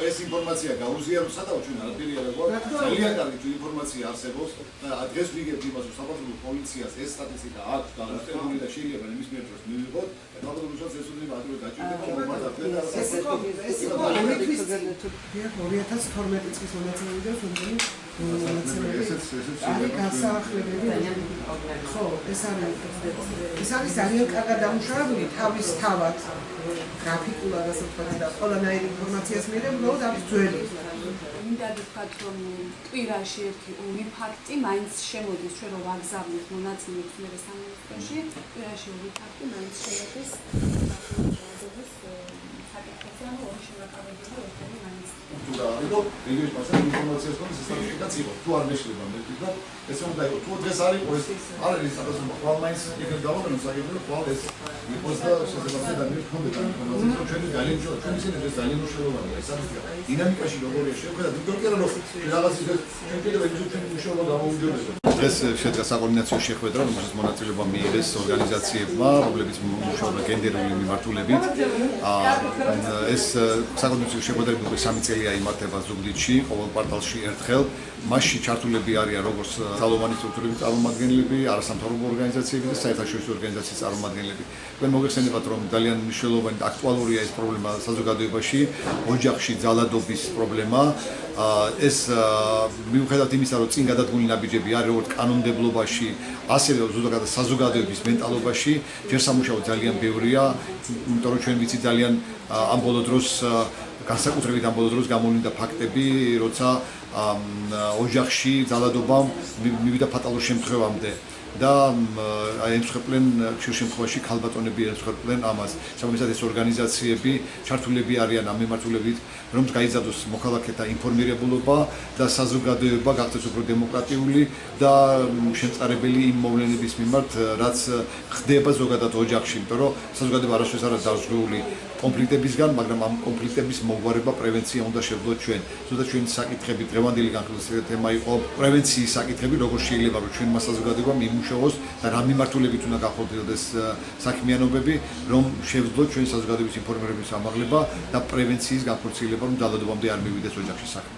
ეს ინფორმაცია გაუზიაროთ სადავო ჩვენ არაფერია რა გვაქვს ძალიან კარგი ინფორმაცია არსებობს და დღეს ვიგებთ იმას რომ საბრძოლო პოლიციას ეს სტატისტიკა აქვს განსხვავებული და შეიძლება იმის მიერ დროს მივიღოთ და თავდადუსაც ეს უნდა ადრე დაჭირდება ეს იყო 2012 წლის მონაცემები არის გასაახლებელი ხო ეს არის ძალიან კარგად დამუშავებული თავის თავად გრაფიკულად ასე ვთქვათ და ყველანაირ ინფორმაციას მიიღებ უბრალოდ არის ძველი მინდა ვთქვათ რომ კვირაში ერთი ფაქტი მაინც შემოდის ჩვენ რომ ვაგზავნით მონაცემებს მე სამეცნიეროში კვირაში ორი ფაქტი მაინც შემოდის Então, eu passei informações como se estava explicativo. Tu armes que vamos explicar. Esse é daí. Tu três áreas, pois, área de instalação. Qual mais é que dá uma não sabe qual é. Depois da se vai dar muito complicado. Mas eu tinha que galera, eu tinha que dizer galera no show lá. Sabe? Dinâmica de logo é cheio. Cada dia que era no. Já lá se tinha que ver no show lá um dia. დღეს შედგა საკოორდინაციო შეხვედრა, რომელშიც მონაწილეობა მიიღეს ორგანიზაციებმა, რომლებიც მუშაობენ გენდერული მიმართულებით. ეს საკოორდინაციო შეხვედრები უკვე 3 წელია იმართება ზუგდიდში, ყოველ კვარტალში ერთხელ. მასში ჩართულები არიან როგორც ძალოვანი სტრუქტურების წარმომადგენლები, არასამთავრობო ორგანიზაციები და საერთაშორისო ორგანიზაციის წარმომადგენლები. თქვენ მოგეხსენებათ, რომ ძალიან მნიშვნელოვანი და აქტუალურია ეს პრობლემა საზოგადოებაში, ოჯახში ძალადობის პრობლემა. ეს მიუხედავად იმისა, რომ წინ გადადგმული ნაბიჯები არის როგორც კანონმდებლობაში, ასევე ზოგადად საზოგადოების მენტალობაში, ჯერ სამუშაო ძალიან ბევრია, იმიტომ რომ ჩვენ ვიცით ძალიან ამ ბოლო დროს განსაკუთრებით ამ ბოლო დროს გამოვლინდა ფაქტები, როცა ოჯახში ძალადობა მივიდა ფატალურ შემთხვევამდე და ემსხვერპლენ ხშირ შემთხვევაში ქალბატონები ემსხვერპლენ ამას. სამაგისად ეს ორგანიზაციები ჩართულები არიან ამ მიმართულებით, რომ გაიზარდოს მოქალაქეთა ინფორმირებულობა და საზოგადოება გახდეს უფრო დემოკრატიული და შემწყარებელი იმ მოვლენების მიმართ, რაც ხდება ზოგადად ოჯახში, იმიტომ რომ საზოგადოება არასდროს არ არის დაზღვეული კონფლიქტებისგან, მაგრამ ამ კონფლიქტების მოგვარება პრევენცია უნდა შევძლოთ ჩვენ. ზოგადად ჩვენი საკითხები დღევანდელი განხილვის თემა იყო პრევენციის საკითხები, როგორ შეიძლება რომ ჩვენმა საზოგადოებამ იმუშაოს და რა მიმართულებით უნდა გახორციელდეს საქმიანობები, რომ შევძლოთ ჩვენი საზოგადოების ინფორმირების ამაღლება და პრევენციის განხორციელება, რომ ძალადობამდე არ მივიდეს ოჯახში საქმე.